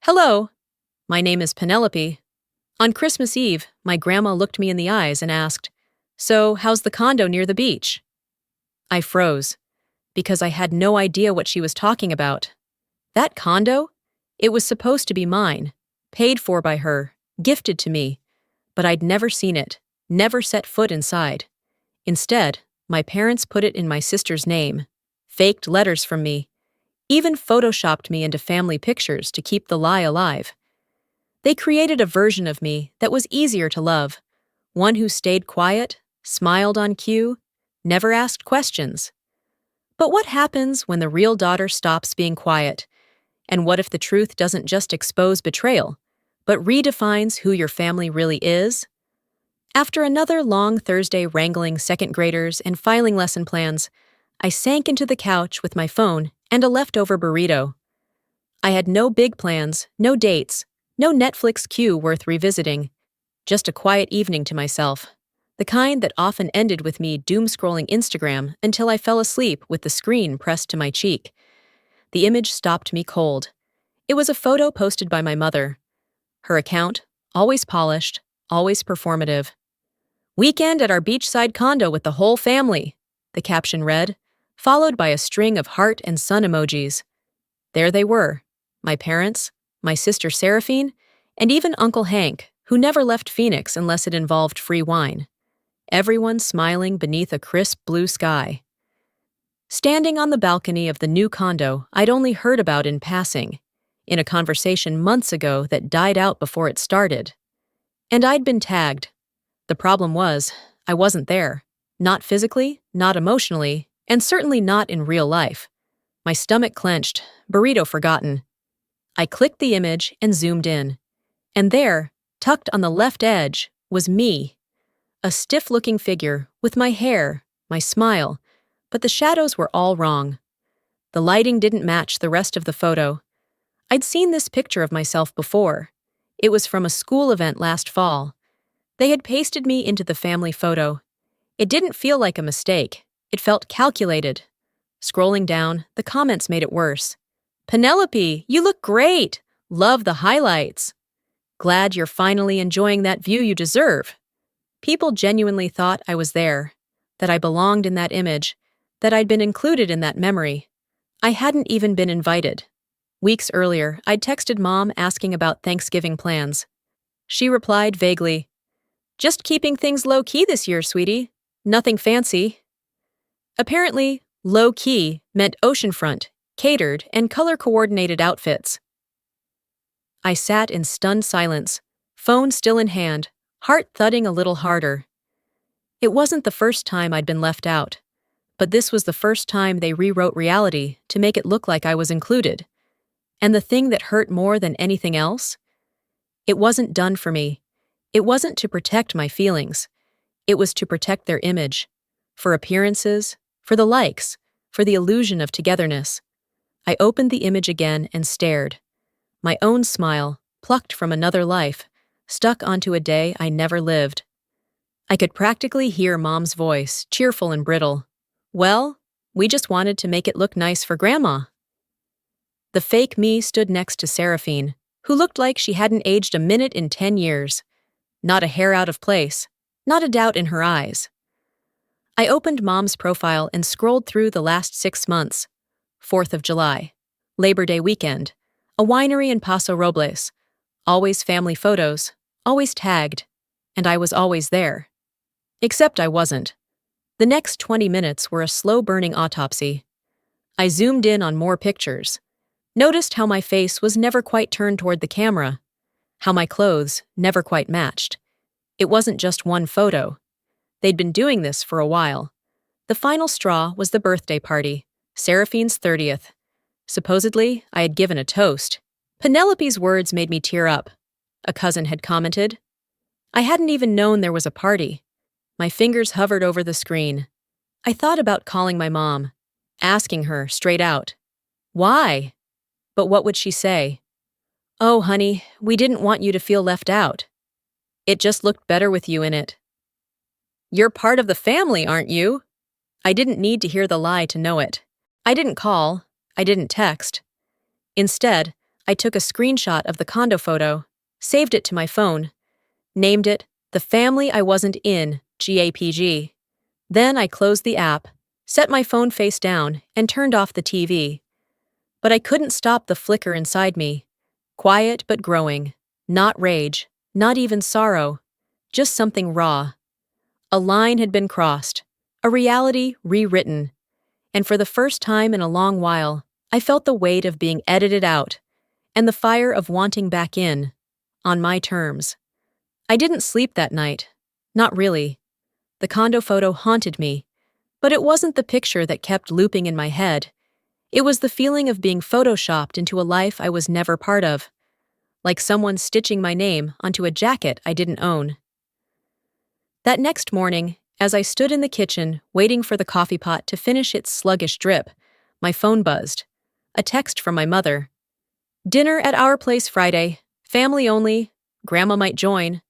Hello, my name is Penelope. On Christmas Eve, my grandma looked me in the eyes and asked, "So, how's the condo near the beach?" I froze, because I had no idea what she was talking about. That condo? It was supposed to be mine, paid for by her, gifted to me, but I'd never seen it, never set foot inside. Instead, my parents put it in my sister's name, faked letters from me, even photoshopped me into family pictures to keep the lie alive. They created a version of me that was easier to love, one who stayed quiet, smiled on cue, never asked questions. But what happens when the real daughter stops being quiet? And what if the truth doesn't just expose betrayal, but redefines who your family really is? After another long Thursday wrangling second graders and filing lesson plans, I sank into the couch with my phone and a leftover burrito. I had no big plans, no dates, no Netflix queue worth revisiting, just a quiet evening to myself, the kind that often ended with me doom-scrolling Instagram until I fell asleep with the screen pressed to my cheek. The image stopped me cold. It was a photo posted by my mother. Her account, always polished, always performative. "Weekend at our beachside condo with the whole family," the caption read, followed by a string of heart and sun emojis. There they were, my parents, my sister Seraphine, and even Uncle Hank, who never left Phoenix unless it involved free wine. Everyone smiling beneath a crisp blue sky. Standing on the balcony of the new condo I'd only heard about in passing, in a conversation months ago that died out before it started. And I'd been tagged. The problem was, I wasn't there. Not physically, not emotionally, and certainly not in real life. My stomach clenched, burrito forgotten. I clicked the image and zoomed in. And there, tucked on the left edge, was me. A stiff-looking figure, with my hair, my smile, but the shadows were all wrong. The lighting didn't match the rest of the photo. I'd seen this picture of myself before. It was from a school event last fall. They had pasted me into the family photo. It didn't feel like a mistake. It felt calculated. Scrolling down, the comments made it worse. "Penelope, you look great! Love the highlights. Glad you're finally enjoying that view you deserve." People genuinely thought I was there, that I belonged in that image, that I'd been included in that memory. I hadn't even been invited. Weeks earlier, I'd texted Mom asking about Thanksgiving plans. She replied vaguely, "Just keeping things low-key this year, sweetie. Nothing fancy." Apparently, low-key meant oceanfront, catered, and color-coordinated outfits. I sat in stunned silence, phone still in hand, heart thudding a little harder. It wasn't the first time I'd been left out, but this was the first time they rewrote reality to make it look like I was included. And the thing that hurt more than anything else? It wasn't done for me. It wasn't to protect my feelings. It was to protect their image. For appearances, for the likes, for the illusion of togetherness. I opened the image again and stared. My own smile, plucked from another life, stuck onto a day I never lived. I could practically hear Mom's voice, cheerful and brittle. "Well, we just wanted to make it look nice for Grandma." The fake me stood next to Seraphine, who looked like she hadn't aged a minute in 10 years. Not a hair out of place, not a doubt in her eyes. I opened Mom's profile and scrolled through the last 6 months. 4th of July, Labor Day weekend, a winery in Paso Robles, always family photos, always tagged, and I was always there. Except I wasn't. The next 20 minutes were a slow-burning autopsy. I zoomed in on more pictures, noticed how my face was never quite turned toward the camera, how my clothes never quite matched. It wasn't just one photo. They'd been doing this for a while. The final straw was the birthday party, Seraphine's 30th. Supposedly, I had given a toast. Penelope's words made me tear up. A cousin had commented. I hadn't even known there was a party. My fingers hovered over the screen. I thought about calling my mom, asking her straight out, "Why?" But what would she say? "Oh, honey, we didn't want you to feel left out. It just looked better with you in it." "You're part of the family, aren't you?" I didn't need to hear the lie to know it. I didn't call. I didn't text. Instead, I took a screenshot of the condo photo, saved it to my phone, named it The Family I Wasn't In, GAPG. Then I closed the app, set my phone face down, and turned off the TV. But I couldn't stop the flicker inside me. Quiet but growing. Not rage, not even sorrow. Just something raw. A line had been crossed. A reality rewritten. And for the first time in a long while, I felt the weight of being edited out, and the fire of wanting back in, on my terms. I didn't sleep that night. Not really. The condo photo haunted me, but it wasn't the picture that kept looping in my head. It was the feeling of being photoshopped into a life I was never part of, like someone stitching my name onto a jacket I didn't own. That next morning, as I stood in the kitchen waiting for the coffee pot to finish its sluggish drip, my phone buzzed. A text from my mother. "Dinner at our place Friday. Family only. Grandma might join."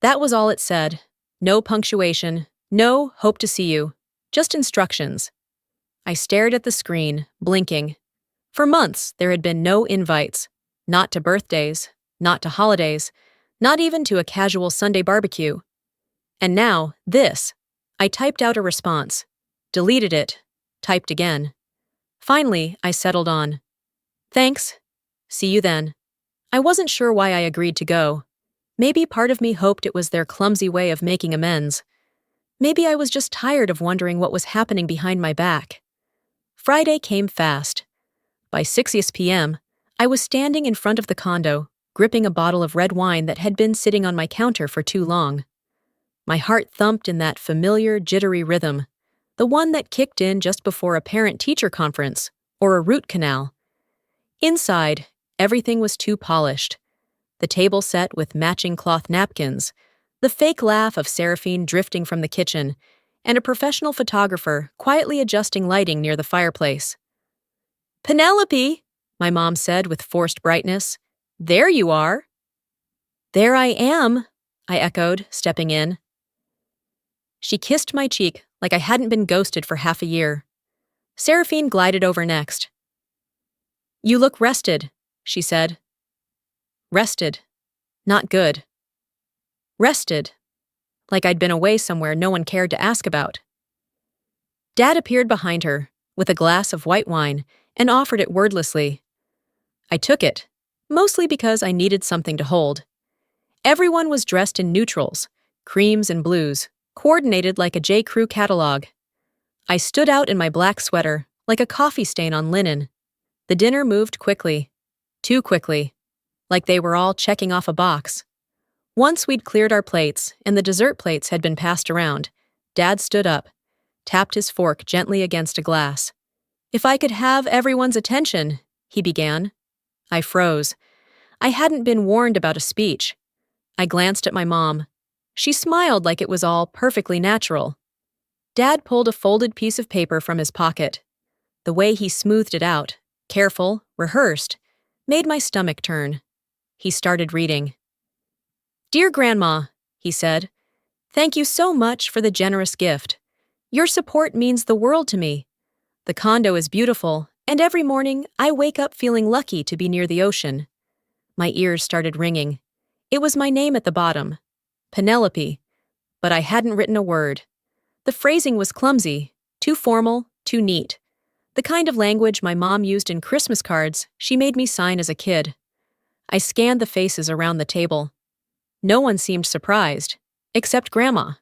That was all it said. No punctuation. No "hope to see you." Just instructions. I stared at the screen, blinking. For months, there had been no invites. Not to birthdays, not to holidays, not even to a casual Sunday barbecue. And now, this. I typed out a response, deleted it, typed again. Finally, I settled on, "Thanks. See you then." I wasn't sure why I agreed to go. Maybe part of me hoped it was their clumsy way of making amends. Maybe I was just tired of wondering what was happening behind my back. Friday came fast. By 6 p.m., I was standing in front of the condo, gripping a bottle of red wine that had been sitting on my counter for too long. My heart thumped in that familiar, jittery rhythm, the one that kicked in just before a parent-teacher conference or a root canal. Inside, everything was too polished. The table set with matching cloth napkins, the fake laugh of Seraphine drifting from the kitchen, and a professional photographer quietly adjusting lighting near the fireplace. "Penelope," my mom said with forced brightness. "There you are." "There I am," I echoed, stepping in. She kissed my cheek like I hadn't been ghosted for half a year. Seraphine glided over next. "You look rested," she said. Rested. Not good. Rested. Like I'd been away somewhere no one cared to ask about. Dad appeared behind her, with a glass of white wine, and offered it wordlessly. I took it, mostly because I needed something to hold. Everyone was dressed in neutrals, creams and blues, coordinated like a J. Crew catalog. I stood out in my black sweater, like a coffee stain on linen. The dinner moved quickly. Too quickly. Like they were all checking off a box. Once we'd cleared our plates and the dessert plates had been passed around, Dad stood up, tapped his fork gently against a glass. "If I could have everyone's attention," he began. I froze. I hadn't been warned about a speech. I glanced at my mom. She smiled like it was all perfectly natural. Dad pulled a folded piece of paper from his pocket. The way he smoothed it out, careful, rehearsed, made my stomach turn. He started reading. "Dear Grandma," he said, "thank you so much for the generous gift. Your support means the world to me. The condo is beautiful, and every morning I wake up feeling lucky to be near the ocean." My ears started ringing. It was my name at the bottom, Penelope, but I hadn't written a word. The phrasing was clumsy, too formal, too neat. The kind of language my mom used in Christmas cards she made me sign as a kid. I scanned the faces around the table. No one seemed surprised, except Grandma.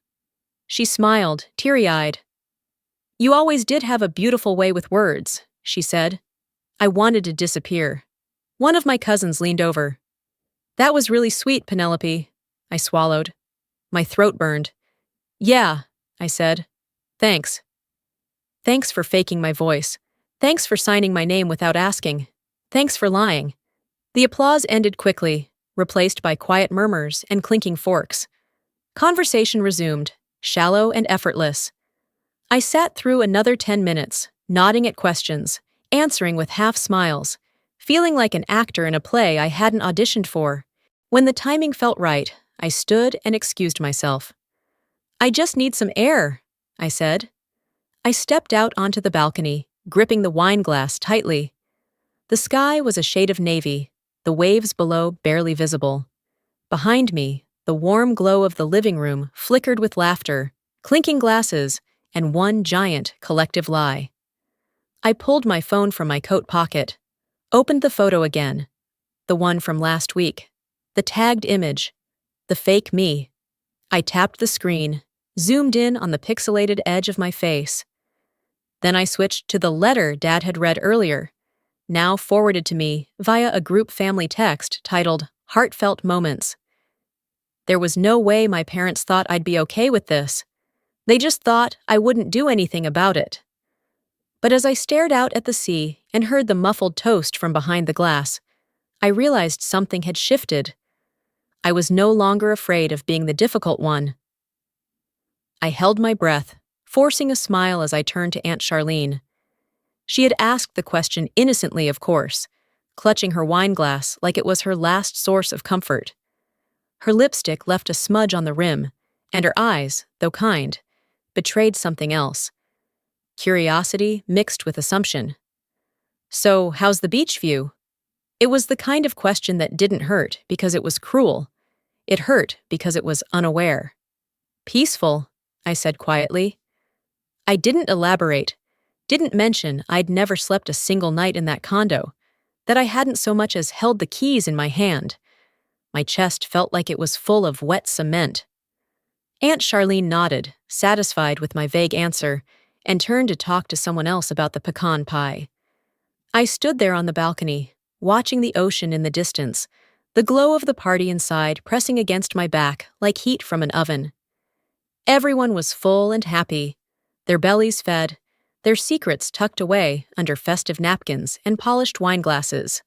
She smiled, teary-eyed. "You always did have a beautiful way with words," she said. I wanted to disappear. One of my cousins leaned over. "That was really sweet, Penelope," I swallowed. My throat burned. "Yeah," I said. "Thanks." Thanks for faking my voice. Thanks for signing my name without asking. Thanks for lying. The applause ended quickly, replaced by quiet murmurs and clinking forks. Conversation resumed, shallow and effortless. I sat through another 10 minutes, nodding at questions, answering with half smiles, feeling like an actor in a play I hadn't auditioned for. When the timing felt right, I stood and excused myself. "I just need some air," I said. I stepped out onto the balcony, gripping the wine glass tightly. The sky was a shade of navy, the waves below barely visible. Behind me, the warm glow of the living room flickered with laughter, clinking glasses, and one giant collective lie. I pulled my phone from my coat pocket, opened the photo again, the one from last week, the tagged image, the fake me. I tapped the screen, zoomed in on the pixelated edge of my face. Then I switched to the letter Dad had read earlier, now forwarded to me via a group family text titled Heartfelt Moments. There was no way my parents thought I'd be okay with this. They just thought I wouldn't do anything about it. But as I stared out at the sea and heard the muffled toast from behind the glass, I realized something had shifted. I was no longer afraid of being the difficult one. I held my breath, forcing a smile as I turned to Aunt Charlene. She had asked the question innocently, of course, clutching her wine glass like it was her last source of comfort. Her lipstick left a smudge on the rim, and her eyes, though kind, betrayed something else. Curiosity mixed with assumption. "So, how's the beach view?" It was the kind of question that didn't hurt because it was cruel. It hurt because it was unaware. "Peaceful," I said quietly. I didn't elaborate, didn't mention I'd never slept a single night in that condo, that I hadn't so much as held the keys in my hand. My chest felt like it was full of wet cement. Aunt Charlene nodded, satisfied with my vague answer, and turned to talk to someone else about the pecan pie. I stood there on the balcony, watching the ocean in the distance, the glow of the party inside pressing against my back like heat from an oven. Everyone was full and happy, their bellies fed, their secrets tucked away under festive napkins and polished wine glasses.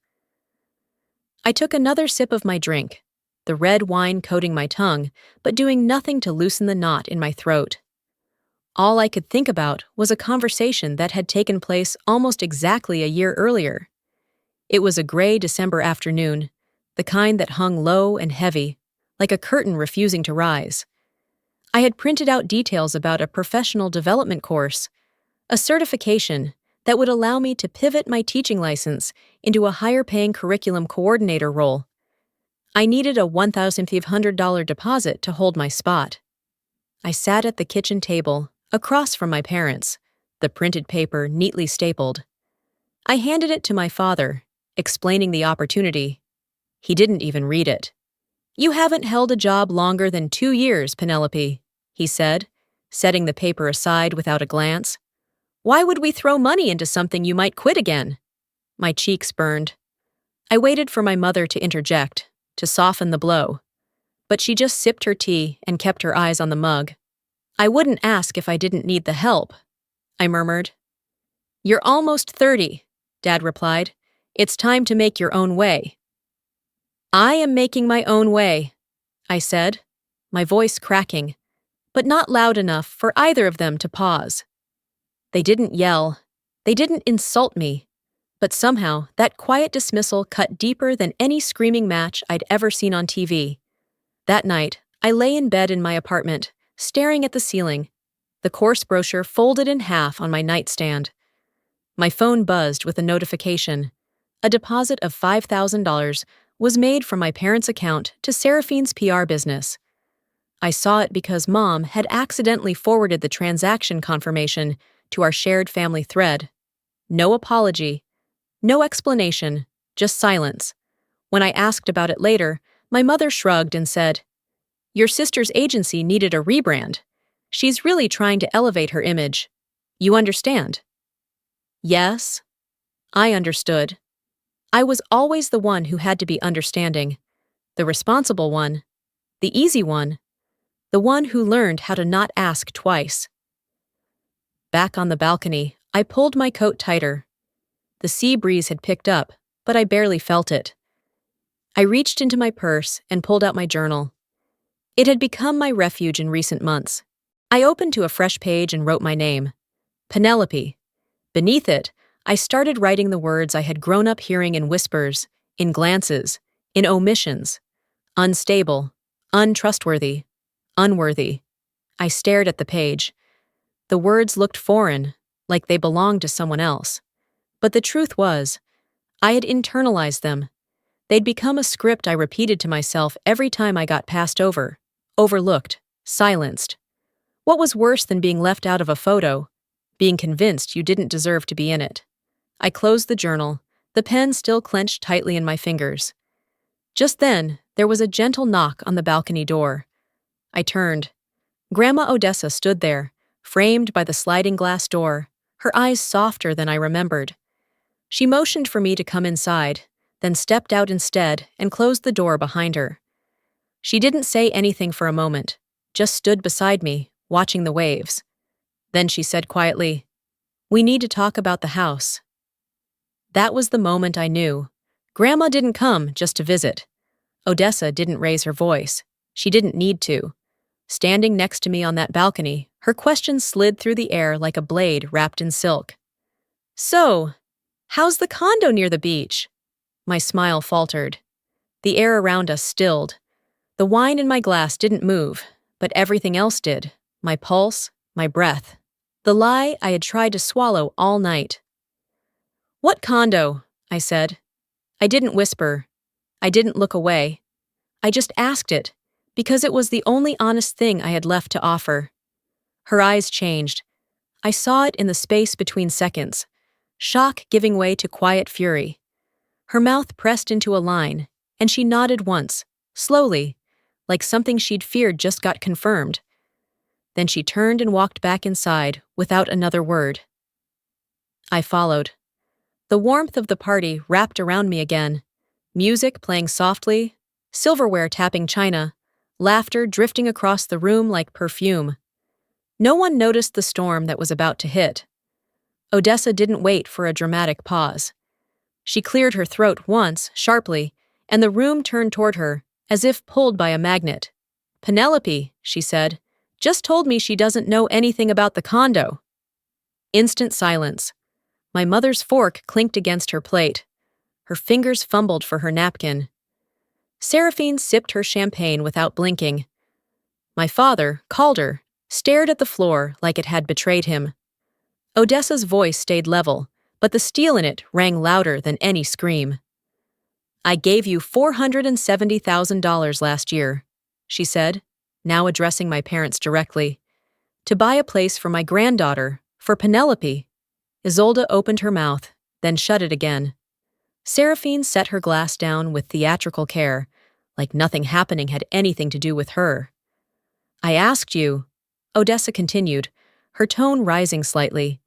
I took another sip of my drink, the red wine coating my tongue, but doing nothing to loosen the knot in my throat. All I could think about was a conversation that had taken place almost exactly a year earlier. It was a gray December afternoon, the kind that hung low and heavy, like a curtain refusing to rise. I had printed out details about a professional development course, a certification that would allow me to pivot my teaching license into a higher-paying curriculum coordinator role. I needed a $1,500 deposit to hold my spot. I sat at the kitchen table, across from my parents, the printed paper neatly stapled. I handed it to my father, explaining the opportunity. He didn't even read it. "You haven't held a job longer than 2 years, Penelope," he said, setting the paper aside without a glance. "Why would we throw money into something you might quit again?" My cheeks burned. I waited for my mother to interject, to soften the blow. But she just sipped her tea and kept her eyes on the mug. "I wouldn't ask if I didn't need the help," I murmured. "You're almost 30, Dad replied. "It's time to make your own way." "I am making my own way," I said, my voice cracking, but not loud enough for either of them to pause. They didn't yell, they didn't insult me, but somehow that quiet dismissal cut deeper than any screaming match I'd ever seen on TV. That night, I lay in bed in my apartment, staring at the ceiling, the course brochure folded in half on my nightstand. My phone buzzed with a notification. A deposit of $5,000 was made from my parents' account to Seraphine's PR business. I saw it because Mom had accidentally forwarded the transaction confirmation to our shared family thread. No apology, no explanation, just silence. When I asked about it later, my mother shrugged and said, "Your sister's agency needed a rebrand. She's really trying to elevate her image. You understand?" Yes, I understood. I was always the one who had to be understanding, the responsible one, the easy one, the one who learned how to not ask twice. Back on the balcony, I pulled my coat tighter. The sea breeze had picked up, but I barely felt it. I reached into my purse and pulled out my journal. It had become my refuge in recent months. I opened to a fresh page and wrote my name, Penelope. Beneath it, I started writing the words I had grown up hearing in whispers, in glances, in omissions. Unstable, untrustworthy, unworthy. I stared at the page. The words looked foreign, like they belonged to someone else. But the truth was, I had internalized them. They'd become a script I repeated to myself every time I got passed over, overlooked, silenced. What was worse than being left out of a photo? Being convinced you didn't deserve to be in it. I closed the journal, the pen still clenched tightly in my fingers. Just then, there was a gentle knock on the balcony door. I turned. Grandma Odessa stood there, framed by the sliding glass door, her eyes softer than I remembered. She motioned for me to come inside, then stepped out instead and closed the door behind her. She didn't say anything for a moment, just stood beside me, watching the waves. Then she said quietly, "We need to talk about the house." That was the moment I knew. Grandma didn't come just to visit. Odessa didn't raise her voice. She didn't need to. Standing next to me on that balcony, her question slid through the air like a blade wrapped in silk. "So, how's the condo near the beach?" My smile faltered. The air around us stilled. The wine in my glass didn't move, but everything else did. My pulse, my breath. The lie I had tried to swallow all night. "What condo?" I said. I didn't whisper. I didn't look away. I just asked it, because it was the only honest thing I had left to offer. Her eyes changed. I saw it in the space between seconds, shock giving way to quiet fury. Her mouth pressed into a line, and she nodded once, slowly, like something she'd feared just got confirmed. Then she turned and walked back inside without another word. I followed. The warmth of the party wrapped around me again, music playing softly, silverware tapping china, laughter drifting across the room like perfume. No one noticed the storm that was about to hit. Odessa didn't wait for a dramatic pause. She cleared her throat once, sharply, and the room turned toward her, as if pulled by a magnet. "Penelope," she said, "just told me she doesn't know anything about the condo." Instant silence. My mother's fork clinked against her plate. Her fingers fumbled for her napkin. Seraphine sipped her champagne without blinking. My father, Calder, stared at the floor like it had betrayed him. Odessa's voice stayed level, but the steel in it rang louder than any scream. "I gave you $470,000 last year," she said, now addressing my parents directly, "to buy a place for my granddaughter, for Penelope." Isolde opened her mouth, then shut it again. Seraphine set her glass down with theatrical care, like nothing happening had anything to do with her. "I asked you," Odessa continued, her tone rising slightly,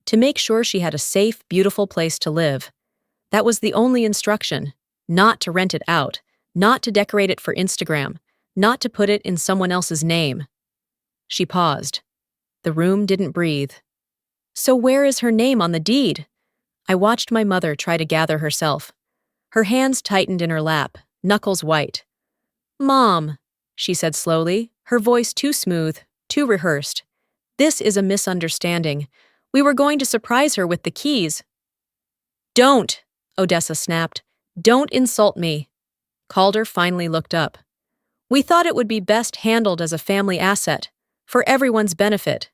"to make sure she had a safe, beautiful place to live. That was the only instruction, not to rent it out, not to decorate it for Instagram, not to put it in someone else's name." She paused. The room didn't breathe. "So where is her name on the deed?" I watched my mother try to gather herself. Her hands tightened in her lap, knuckles white. "Mom," she said slowly, her voice too smooth, too rehearsed. "This is a misunderstanding. We were going to surprise her with the keys." "Don't," Odessa snapped. "Don't insult me." Calder finally looked up. "We thought it would be best handled as a family asset, for everyone's benefit."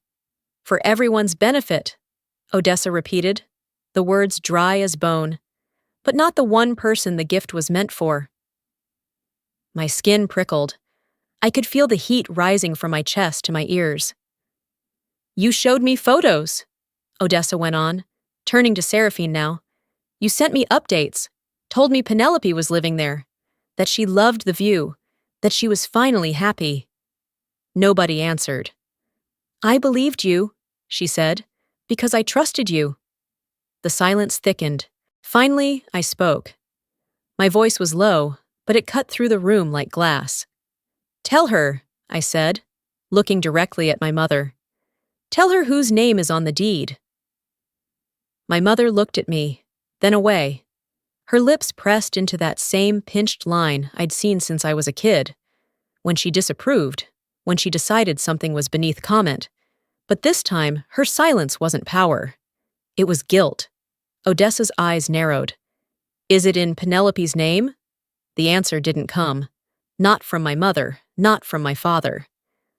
"For everyone's benefit," Odessa repeated, the words dry as bone. "But not the one person the gift was meant for." My skin prickled. I could feel the heat rising from my chest to my ears. "You showed me photos," Odessa went on, turning to Seraphine now. "You sent me updates, told me Penelope was living there, that she loved the view, that she was finally happy." Nobody answered. "I believed you," she said, "because I trusted you." The silence thickened. Finally, I spoke. My voice was low, but it cut through the room like glass. "Tell her," I said, looking directly at my mother. "Tell her whose name is on the deed." My mother looked at me, then away. Her lips pressed into that same pinched line I'd seen since I was a kid. When she disapproved, when she decided something was beneath comment. But this time, her silence wasn't power. It was guilt. Odessa's eyes narrowed. "Is it in Penelope's name?" The answer didn't come. Not from my mother, not from my father.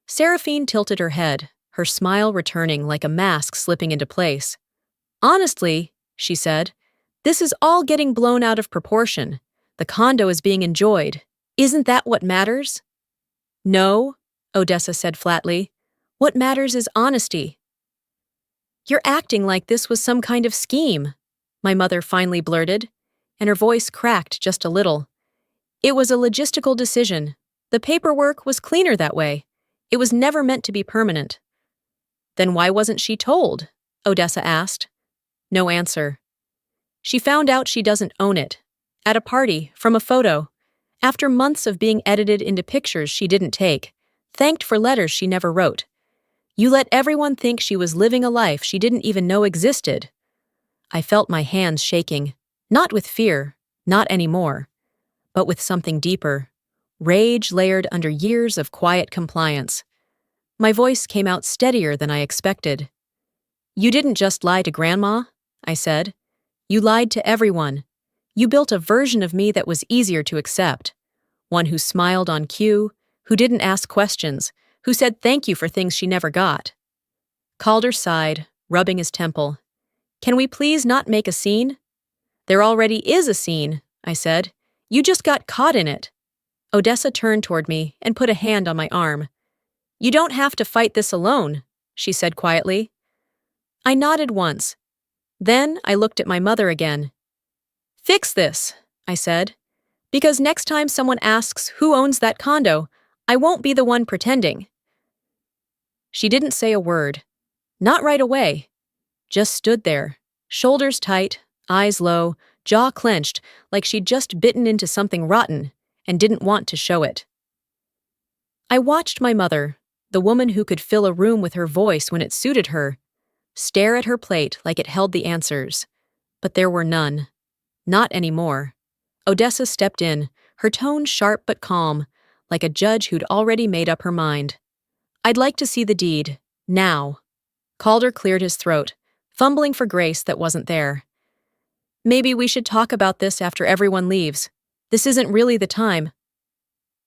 Seraphine tilted her head, her smile returning like a mask slipping into place. "Honestly," she said, This is all getting blown out of proportion. The condo is being enjoyed. Isn't that what matters? No, Odessa said flatly. What matters is honesty. You're acting like this was some kind of scheme, my mother finally blurted, and her voice cracked just a little. It was a logistical decision. The paperwork was cleaner that way. It was never meant to be permanent. Then why wasn't she told? Odessa asked. No answer. She found out she doesn't own it. At a party, from a photo. After months of being edited into pictures she didn't take. Thanked for letters she never wrote. You let everyone think she was living a life she didn't even know existed. I felt my hands shaking. Not with fear, not anymore. But with something deeper. Rage layered under years of quiet compliance. My voice came out steadier than I expected. You didn't just lie to Grandma, I said. You lied to everyone. You built a version of me that was easier to accept. One who smiled on cue, who didn't ask questions, who said thank you for things she never got. Calder sighed, rubbing his temple. Can we please not make a scene? There already is a scene, I said. You just got caught in it. Odessa turned toward me and put a hand on my arm. You don't have to fight this alone, she said quietly. I nodded once. Then I looked at my mother again. Fix this, I said. Because next time someone asks who owns that condo, I won't be the one pretending. She didn't say a word. Not right away. Just stood there, shoulders tight, eyes low, jaw clenched, like she'd just bitten into something rotten and didn't want to show it. I watched my mother, the woman who could fill a room with her voice when it suited her, stare at her plate like it held the answers. But there were none. Not anymore. Odessa stepped in, her tone sharp but calm, like a judge who'd already made up her mind. I'd like to see the deed, now. Calder cleared his throat, fumbling for grace that wasn't there. Maybe we should talk about this after everyone leaves. This isn't really the time.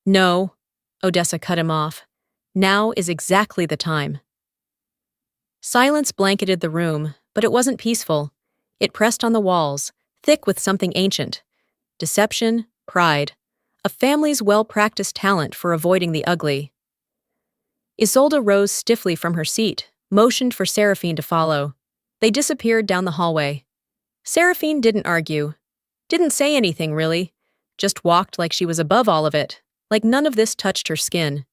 No, Odessa cut him off. Now is exactly the time. Silence blanketed the room, but it wasn't peaceful. It pressed on the walls, thick with something ancient. Deception, pride, a family's well-practiced talent for avoiding the ugly. Isolde rose stiffly from her seat, motioned for Seraphine to follow. They disappeared down the hallway. Seraphine didn't argue. Didn't say anything, really. Just walked like she was above all of it, like none of this touched her skin.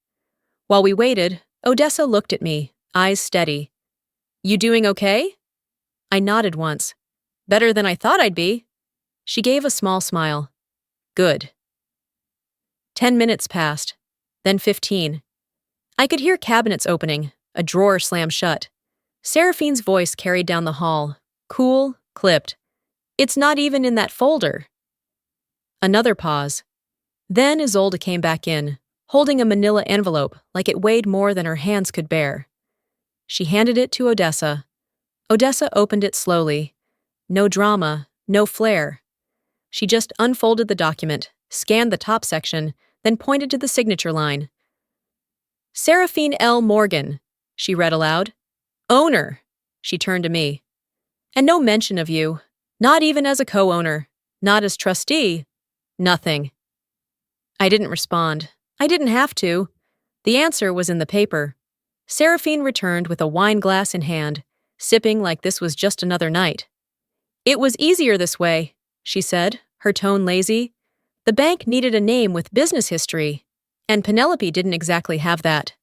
While we waited, Odessa looked at me, eyes steady. You doing okay? I nodded once. Better than I thought I'd be. She gave a small smile. Good. 10 minutes passed, then 15. I could hear cabinets opening, a drawer slam shut. Seraphine's voice carried down the hall, cool, clipped. It's not even in that folder. Another pause. Then Isolde came back in, holding a manila envelope like it weighed more than her hands could bear. She handed it to Odessa. Odessa opened it slowly. No drama, no flair. She just unfolded the document, scanned the top section, then pointed to the signature line. Seraphine L. Morgan, she read aloud. Owner, she turned to me. And no mention of you, not even as a co-owner, not as trustee, nothing. I didn't respond. I didn't have to. The answer was in the paper. Seraphine returned with a wine glass in hand, sipping like this was just another night. It was easier this way, she said, her tone lazy. The bank needed a name with business history, and Penelope didn't exactly have that.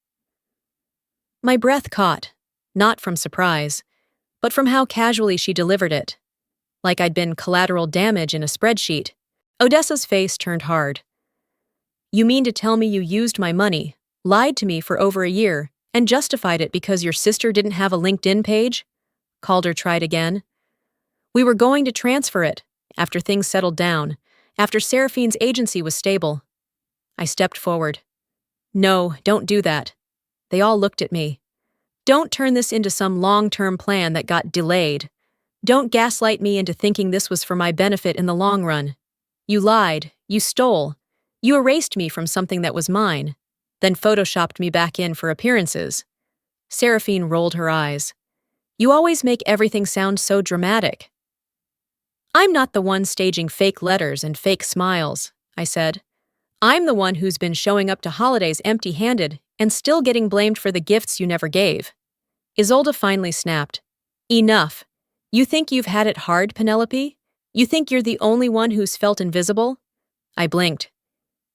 My breath caught, not from surprise, but from how casually she delivered it. Like I'd been collateral damage in a spreadsheet. Odessa's face turned hard. You mean to tell me you used my money, lied to me for over a year, and justified it because your sister didn't have a LinkedIn page? Calder tried again. We were going to transfer it, after things settled down, after Seraphine's agency was stable. I stepped forward. No, don't do that. They all looked at me. Don't turn this into some long-term plan that got delayed. Don't gaslight me into thinking this was for my benefit in the long run. You lied, you stole, you erased me from something that was mine, then photoshopped me back in for appearances. Seraphine rolled her eyes. You always make everything sound so dramatic. I'm not the one staging fake letters and fake smiles, I said. I'm the one who's been showing up to holidays empty-handed and still getting blamed for the gifts you never gave. Isolde finally snapped. Enough. You think you've had it hard, Penelope? You think you're the only one who's felt invisible? I blinked.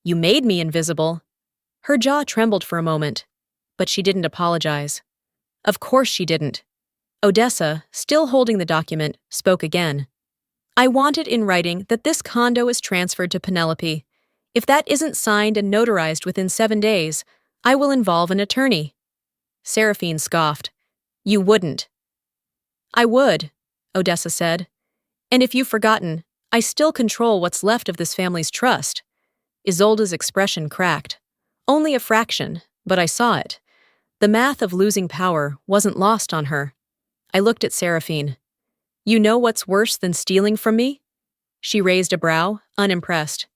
You made me invisible. Her jaw trembled for a moment, but she didn't apologize. Of course she didn't. Odessa, still holding the document, spoke again. I want it in writing that this condo is transferred to Penelope. If that isn't signed and notarized within 7 days, I will involve an attorney. Seraphine scoffed. You wouldn't. I would, Odessa said. And if you've forgotten, I still control what's left of this family's trust. Isolde's expression cracked. Only a fraction, but I saw it. The math of losing power wasn't lost on her. I looked at Seraphine. You know what's worse than stealing from me? She raised a brow, unimpressed.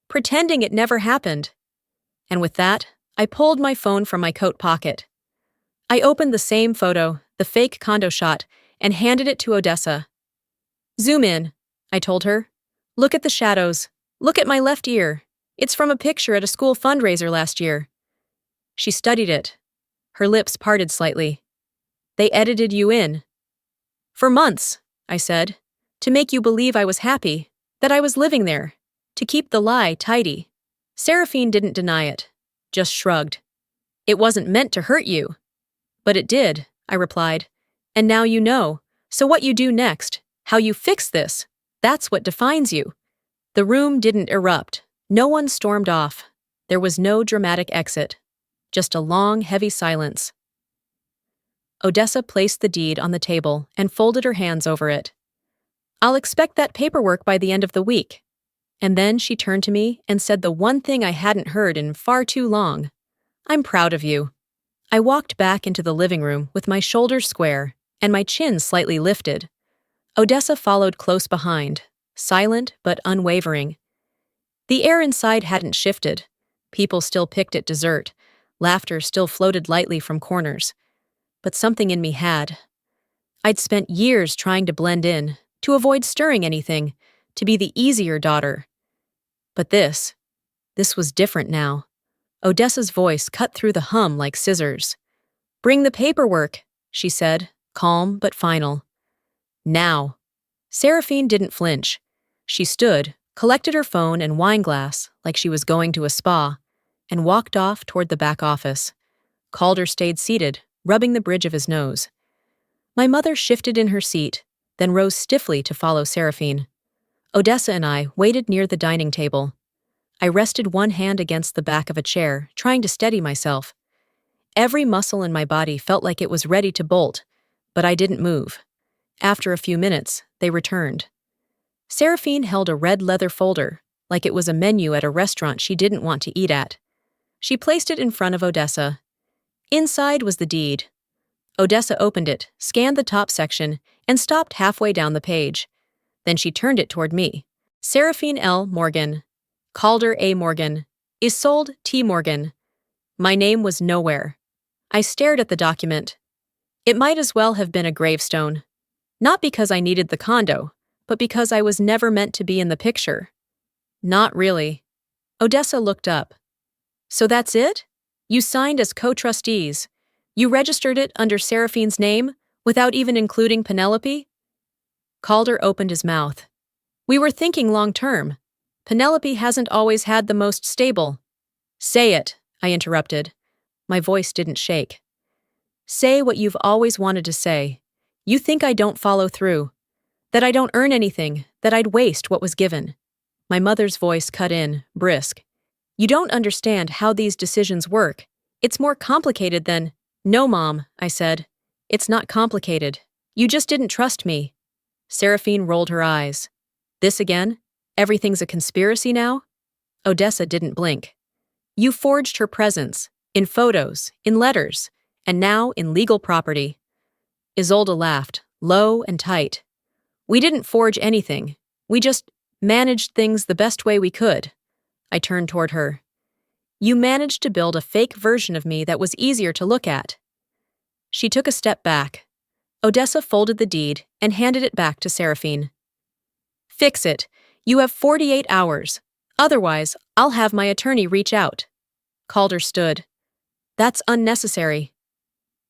Pretending it never happened. And with that, I pulled my phone from my coat pocket. I opened the same photo, the fake condo shot, and handed it to Odessa. Zoom in, I told her. Look at the shadows. Look at my left ear. It's from a picture at a school fundraiser last year. She studied it. Her lips parted slightly. They edited you in. For months, I said, to make you believe I was happy, that I was living there, to keep the lie tidy. Seraphine didn't deny it, just shrugged. It wasn't meant to hurt you. But it did, I replied. And now you know. So what you do next, how you fix this, that's what defines you. The room didn't erupt. No one stormed off. There was no dramatic exit. Just a long, heavy silence. Odessa placed the deed on the table and folded her hands over it. I'll expect that paperwork by the end of the week. And then she turned to me and said the one thing I hadn't heard in far too long. I'm proud of you. I walked back into the living room with my shoulders square and my chin slightly lifted. Odessa followed close behind, silent but unwavering. The air inside hadn't shifted. People still picked at dessert. Laughter still floated lightly from corners. But something in me had. I'd spent years trying to blend in, to avoid stirring anything, to be the easier daughter. But this was different now. Odessa's voice cut through the hum like scissors. Bring the paperwork, she said, calm but final. Now. Seraphine didn't flinch. She stood, collected her phone and wine glass like she was going to a spa, and walked off toward the back office. Calder stayed seated, rubbing the bridge of his nose. My mother shifted in her seat, then rose stiffly to follow Seraphine. Odessa and I waited near the dining table. I rested one hand against the back of a chair, trying to steady myself. Every muscle in my body felt like it was ready to bolt, but I didn't move. After a few minutes, they returned. Seraphine held a red leather folder, like it was a menu at a restaurant she didn't want to eat at. She placed it in front of Odessa. Inside was the deed. Odessa opened it, scanned the top section, and stopped halfway down the page. Then she turned it toward me. Seraphine L. Morgan. Calder A. Morgan. Isolde T. Morgan. My name was nowhere. I stared at the document. It might as well have been a gravestone. Not because I needed the condo, but because I was never meant to be in the picture. Not really. Odessa looked up. So that's it? You signed as co-trustees. You registered it under Seraphine's name, without even including Penelope? Calder opened his mouth. We were thinking long-term. Penelope hasn't always had the most stable. Say it, I interrupted. My voice didn't shake. Say what you've always wanted to say. You think I don't follow through. That I don't earn anything, that I'd waste what was given. My mother's voice cut in, brisk. You don't understand how these decisions work. It's more complicated than— No, Mom, I said. It's not complicated. You just didn't trust me. Seraphine rolled her eyes. This again? Everything's a conspiracy now? Odessa didn't blink. You forged her presence, in photos, in letters, and now in legal property. Isolde laughed, low and tight. We didn't forge anything. We just managed things the best way we could. I turned toward her. You managed to build a fake version of me that was easier to look at. She took a step back. Odessa folded the deed and handed it back to Seraphine. Fix it. You have 48 hours. Otherwise, I'll have my attorney reach out. Calder stood. That's unnecessary.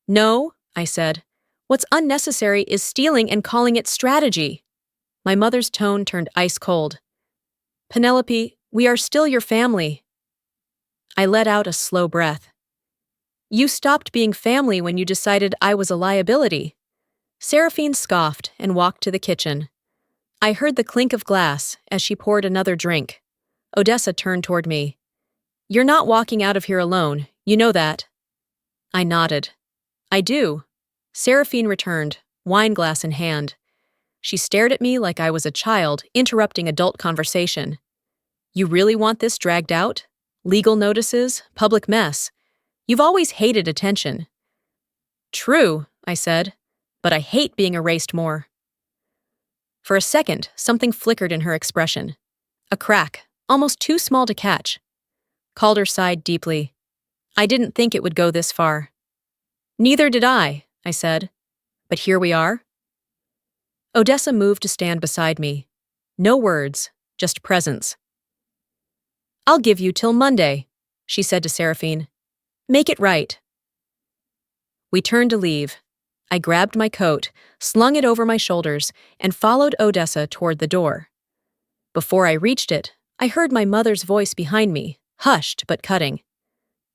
No, I said. What's unnecessary is stealing and calling it strategy. My mother's tone turned ice cold. Penelope, we are still your family. I let out a slow breath. You stopped being family when you decided I was a liability. Seraphine scoffed and walked to the kitchen. I heard the clink of glass as she poured another drink. Odessa turned toward me. You're not walking out of here alone, you know that. I nodded. I do. Seraphine returned, wineglass in hand. She stared at me like I was a child interrupting adult conversation. You really want this dragged out? Legal notices, public mess. You've always hated attention. True, I said, but I hate being erased more. For a second, something flickered in her expression. A crack, almost too small to catch. Calder sighed deeply. I didn't think it would go this far. Neither did I said. But here we are. Odessa moved to stand beside me. No words, just presence. I'll give you till Monday, she said to Seraphine. Make it right. We turned to leave. I grabbed my coat, slung it over my shoulders, and followed Odessa toward the door. Before I reached it, I heard my mother's voice behind me, hushed but cutting.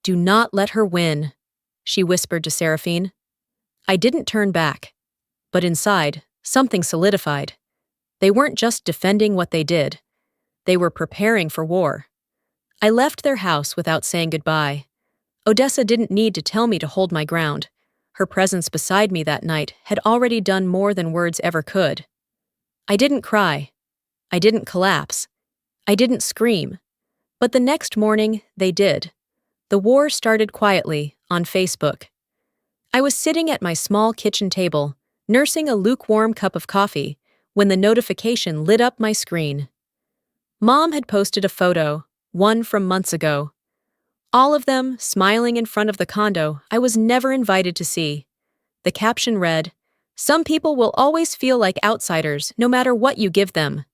Do not let her win, she whispered to Seraphine. I didn't turn back. But inside, something solidified. They weren't just defending what they did. They were preparing for war. I left their house without saying goodbye. Odessa didn't need to tell me to hold my ground. Her presence beside me that night had already done more than words ever could. I didn't cry. I didn't collapse. I didn't scream. But the next morning, they did. The war started quietly, on Facebook. I was sitting at my small kitchen table, nursing a lukewarm cup of coffee, when the notification lit up my screen. Mom had posted a photo, one from months ago. All of them smiling in front of the condo I was never invited to see. The caption read, "Some people will always feel like outsiders no matter what you give them."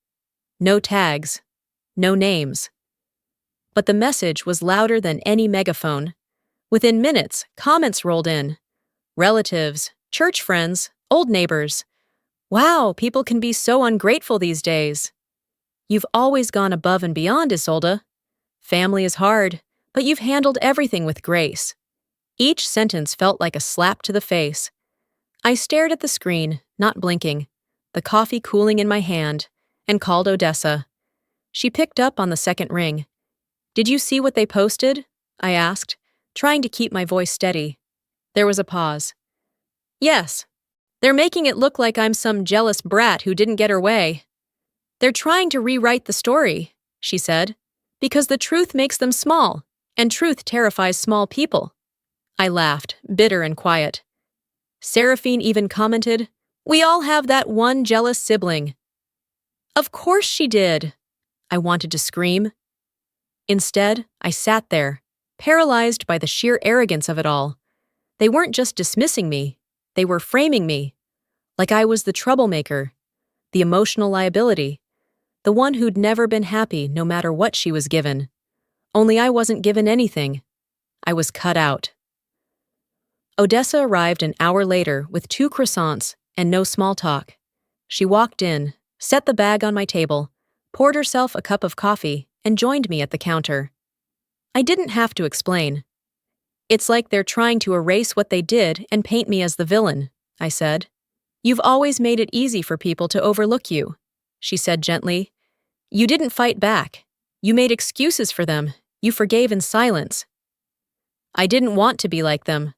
No tags. No names. But the message was louder than any megaphone. Within minutes, comments rolled in. Relatives, church friends, old neighbors. Wow, people can be so ungrateful these days. You've always gone above and beyond, Isolde. Family is hard, but you've handled everything with grace. Each sentence felt like a slap to the face. I stared at the screen, not blinking, the coffee cooling in my hand, and called Odessa. She picked up on the second ring. Did you see what they posted? I asked, trying to keep my voice steady. There was a pause. Yes. They're making it look like I'm some jealous brat who didn't get her way. They're trying to rewrite the story, she said, because the truth makes them small, and truth terrifies small people. I laughed, bitter and quiet. Seraphine even commented, "We all have that one jealous sibling." Of course she did. I wanted to scream. Instead, I sat there, paralyzed by the sheer arrogance of it all. They weren't just dismissing me, they were framing me. Like I was the troublemaker, the emotional liability, the one who'd never been happy no matter what she was given. Only I wasn't given anything. I was cut out. Odessa arrived an hour later with 2 croissants and no small talk. She walked in, set the bag on my table, poured herself a cup of coffee, and joined me at the counter. I didn't have to explain. It's like they're trying to erase what they did and paint me as the villain, I said. You've always made it easy for people to overlook you, she said gently. You didn't fight back. You made excuses for them. You forgave in silence. I didn't want to be like them.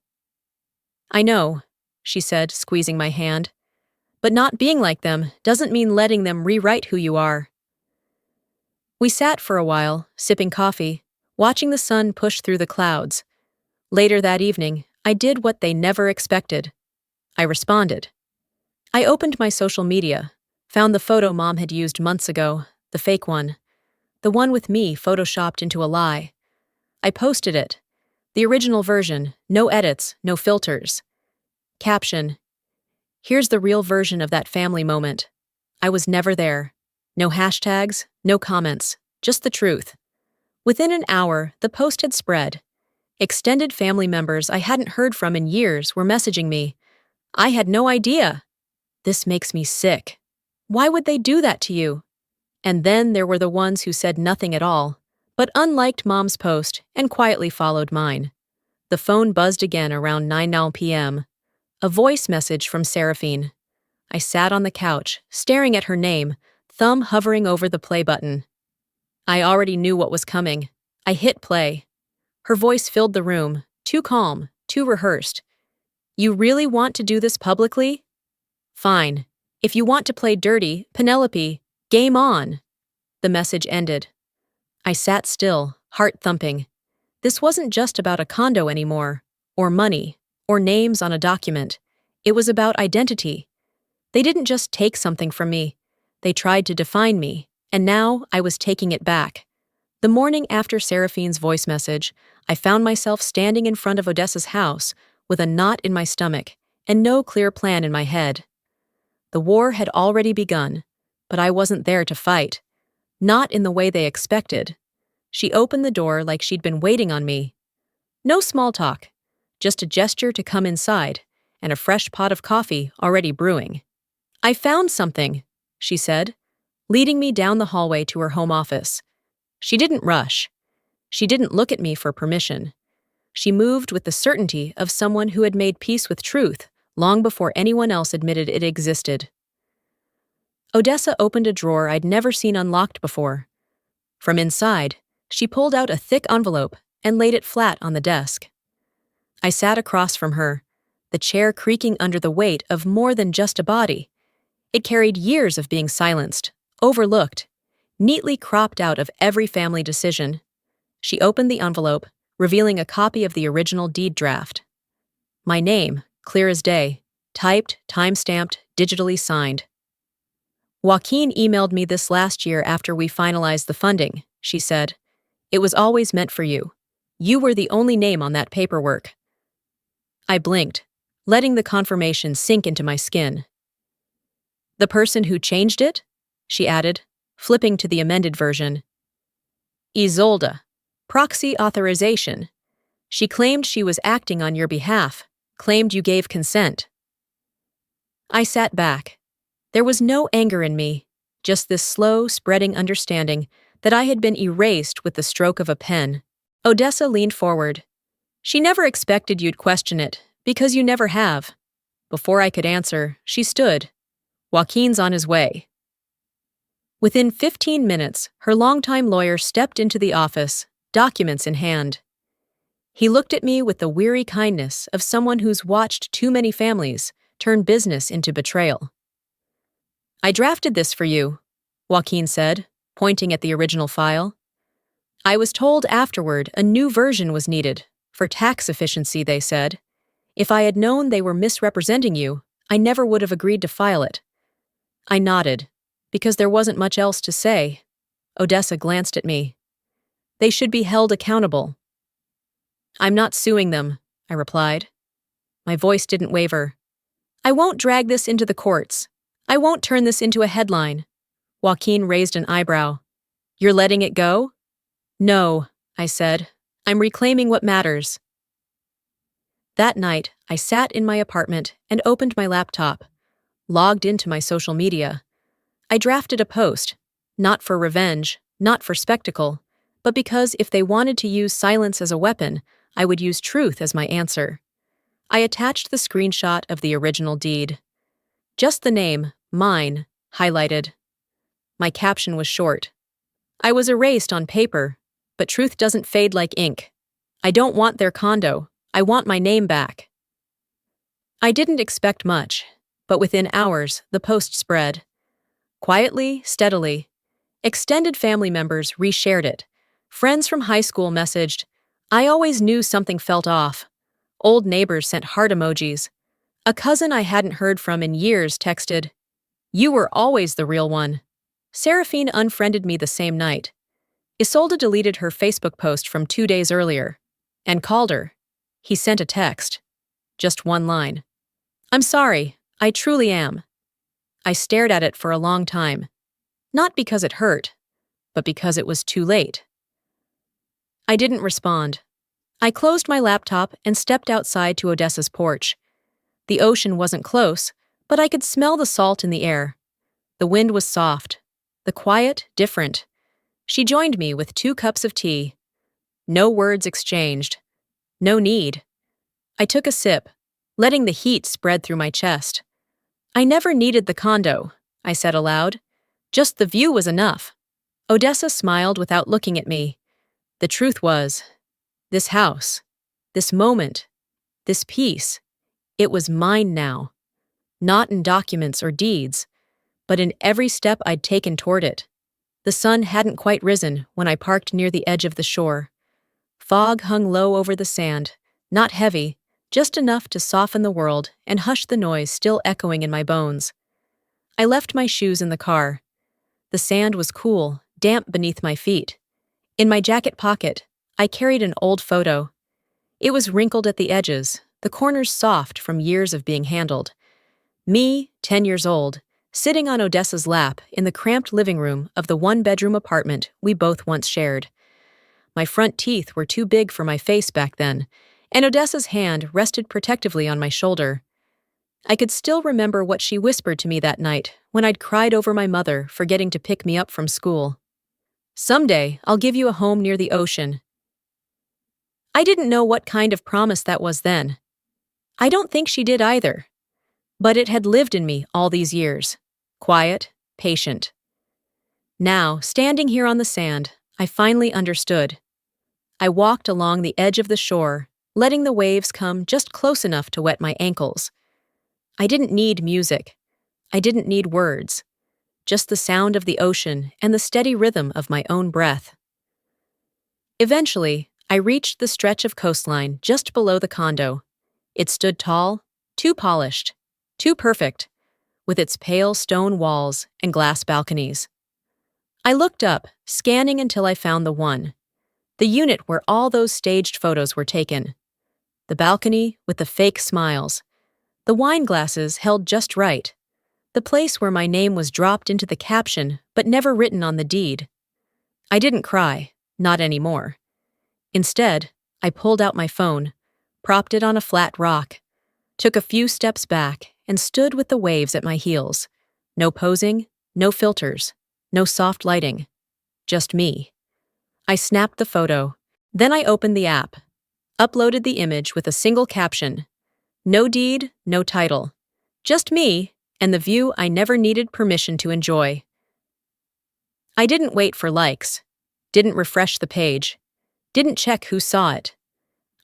I know, she said, squeezing my hand. But not being like them doesn't mean letting them rewrite who you are. We sat for a while, sipping coffee, watching the sun push through the clouds. Later that evening, I did what they never expected. I responded. I opened my social media, found the photo Mom had used months ago, the fake one, the one with me photoshopped into a lie. I posted it, the original version, no edits, no filters. Caption: Here's the real version of that family moment. I was never there. No hashtags, no comments, just the truth. Within an hour, the post had spread. Extended family members I hadn't heard from in years were messaging me. I had no idea. This makes me sick. Why would they do that to you? And then there were the ones who said nothing at all, but unliked Mom's post and quietly followed mine. The phone buzzed again around 9 p.m. A voice message from Seraphine. I sat on the couch, staring at her name, thumb hovering over the play button. I already knew what was coming. I hit play. Her voice filled the room, too calm, too rehearsed. You really want to do this publicly? Fine. If you want to play dirty, Penelope, game on. The message ended. I sat still, heart thumping. This wasn't just about a condo anymore, or money, or names on a document. It was about identity. They didn't just take something from me. They tried to define me, and now I was taking it back. The morning after Seraphine's voice message, I found myself standing in front of Odessa's house with a knot in my stomach and no clear plan in my head. The war had already begun, but I wasn't there to fight. Not in the way they expected. She opened the door like she'd been waiting on me. No small talk, just a gesture to come inside, and a fresh pot of coffee already brewing. I found something, she said, leading me down the hallway to her home office. She didn't rush. She didn't look at me for permission. She moved with the certainty of someone who had made peace with truth long before anyone else admitted it existed. Odessa opened a drawer I'd never seen unlocked before. From inside, she pulled out a thick envelope and laid it flat on the desk. I sat across from her, the chair creaking under the weight of more than just a body. It carried years of being silenced, overlooked, neatly cropped out of every family decision. She opened the envelope, revealing a copy of the original deed draft. My name, clear as day, typed, time-stamped, digitally signed. Joaquin emailed me this last year after we finalized the funding, she said. It was always meant for you. You were the only name on that paperwork. I blinked, letting the confirmation sink into my skin. The person who changed it? She added, flipping to the amended version. Isolda. Proxy authorization. She claimed she was acting on your behalf, claimed you gave consent. I sat back. There was no anger in me, just this slow, spreading understanding that I had been erased with the stroke of a pen. Odessa leaned forward. She never expected you'd question it, because you never have. Before I could answer, she stood. Joaquin's on his way. Within 15 minutes, her longtime lawyer stepped into the office, documents in hand. He looked at me with the weary kindness of someone who's watched too many families turn business into betrayal. I drafted this for you, Joaquin said, pointing at the original file. I was told afterward a new version was needed, for tax efficiency, they said. If I had known they were misrepresenting you, I never would have agreed to file it. I nodded, because there wasn't much else to say. Odessa glanced at me. They should be held accountable. I'm not suing them, I replied. My voice didn't waver. I won't drag this into the courts. I won't turn this into a headline. Joaquin raised an eyebrow. You're letting it go? No, I said. I'm reclaiming what matters. That night, I sat in my apartment and opened my laptop, logged into my social media. I drafted a post, not for revenge, not for spectacle, but because if they wanted to use silence as a weapon, I would use truth as my answer. I attached the screenshot of the original deed. Just the name, mine, highlighted. My caption was short. I was erased on paper, but truth doesn't fade like ink. I don't want their condo. I want my name back. I didn't expect much, but within hours, the post spread. Quietly, steadily. Extended family members reshared it. Friends from high school messaged, I always knew something felt off. Old neighbors sent heart emojis. A cousin I hadn't heard from in years texted, You were always the real one. Seraphine unfriended me the same night. Isolda deleted her Facebook post from 2 days earlier and called her. He sent a text. Just one line. I'm sorry, I truly am. I stared at it for a long time. Not because it hurt, but because it was too late. I didn't respond. I closed my laptop and stepped outside to Odessa's porch. The ocean wasn't close, but I could smell the salt in the air. The wind was soft, the quiet different. She joined me with 2 cups of tea. No words exchanged. No need. I took a sip, letting the heat spread through my chest. I never needed the condo, I said aloud. Just the view was enough. Odessa smiled without looking at me. The truth was, this house, this moment, this peace, it was mine now. Not in documents or deeds, but in every step I'd taken toward it. The sun hadn't quite risen when I parked near the edge of the shore. Fog hung low over the sand, not heavy, just enough to soften the world and hush the noise still echoing in my bones. I left my shoes in the car. The sand was cool, damp beneath my feet. In my jacket pocket, I carried an old photo. It was wrinkled at the edges, the corners soft from years of being handled. Me, 10 years old, sitting on Odessa's lap in the cramped living room of the 1-bedroom apartment we both once shared. My front teeth were too big for my face back then, and Odessa's hand rested protectively on my shoulder. I could still remember what she whispered to me that night when I'd cried over my mother forgetting to pick me up from school. "Someday, I'll give you a home near the ocean." I didn't know what kind of promise that was then. I don't think she did either. But it had lived in me all these years. Quiet, patient. Now, standing here on the sand, I finally understood. I walked along the edge of the shore, letting the waves come just close enough to wet my ankles. I didn't need music. I didn't need words. Just the sound of the ocean and the steady rhythm of my own breath. Eventually, I reached the stretch of coastline just below the condo. It stood tall, too polished, too perfect, with its pale stone walls and glass balconies. I looked up, scanning until I found the one. The unit where all those staged photos were taken. The balcony with the fake smiles. The wine glasses held just right. The place where my name was dropped into the caption but never written on the deed. I didn't cry, not anymore. Instead, I pulled out my phone, propped it on a flat rock, took a few steps back, and stood with the waves at my heels. No posing, no filters, no soft lighting. Just me. I snapped the photo. Then I opened the app, uploaded the image with a single caption. No deed, no title. Just me and the view I never needed permission to enjoy. I didn't wait for likes, didn't refresh the page, didn't check who saw it.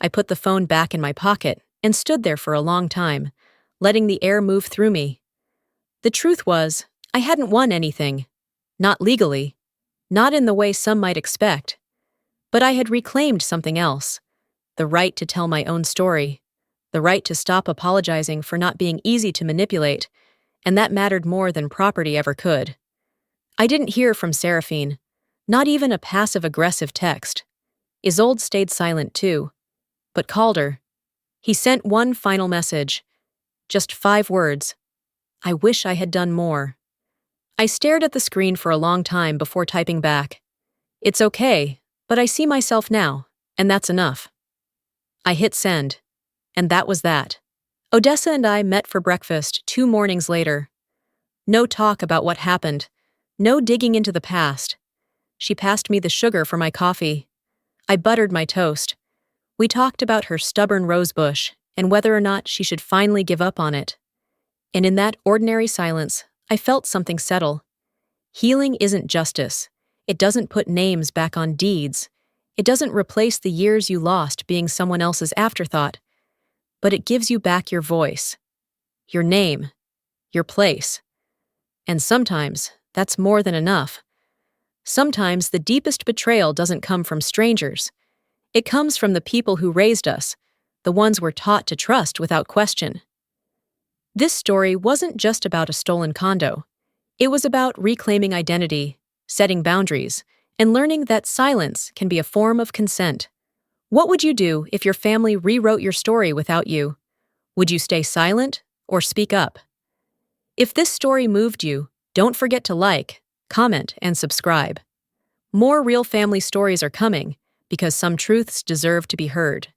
I put the phone back in my pocket and stood there for a long time, letting the air move through me. The truth was, I hadn't won anything. Not legally. Not in the way some might expect. But I had reclaimed something else. The right to tell my own story. The right to stop apologizing for not being easy to manipulate, and that mattered more than property ever could. I didn't hear from Seraphine. Not even a passive-aggressive text. Isolde stayed silent too, but Calder. He sent one final message. Just 5 words. I wish I had done more. I stared at the screen for a long time before typing back. It's okay, but I see myself now, and that's enough. I hit send, and that was that. Odessa and I met for breakfast 2 mornings later. No talk about what happened, no digging into the past. She passed me the sugar for my coffee. I buttered my toast. We talked about her stubborn rosebush and whether or not she should finally give up on it. And in that ordinary silence, I felt something settle. Healing isn't justice. It doesn't put names back on deeds. It doesn't replace the years you lost being someone else's afterthought. But it gives you back your voice, your name, your place. And sometimes, that's more than enough. Sometimes the deepest betrayal doesn't come from strangers. It comes from the people who raised us, the ones we're taught to trust without question. This story wasn't just about a stolen condo. It was about reclaiming identity, setting boundaries, and learning that silence can be a form of consent. What would you do if your family rewrote your story without you? Would you stay silent or speak up? If this story moved you, don't forget to like, comment, and subscribe. More real family stories are coming because some truths deserve to be heard.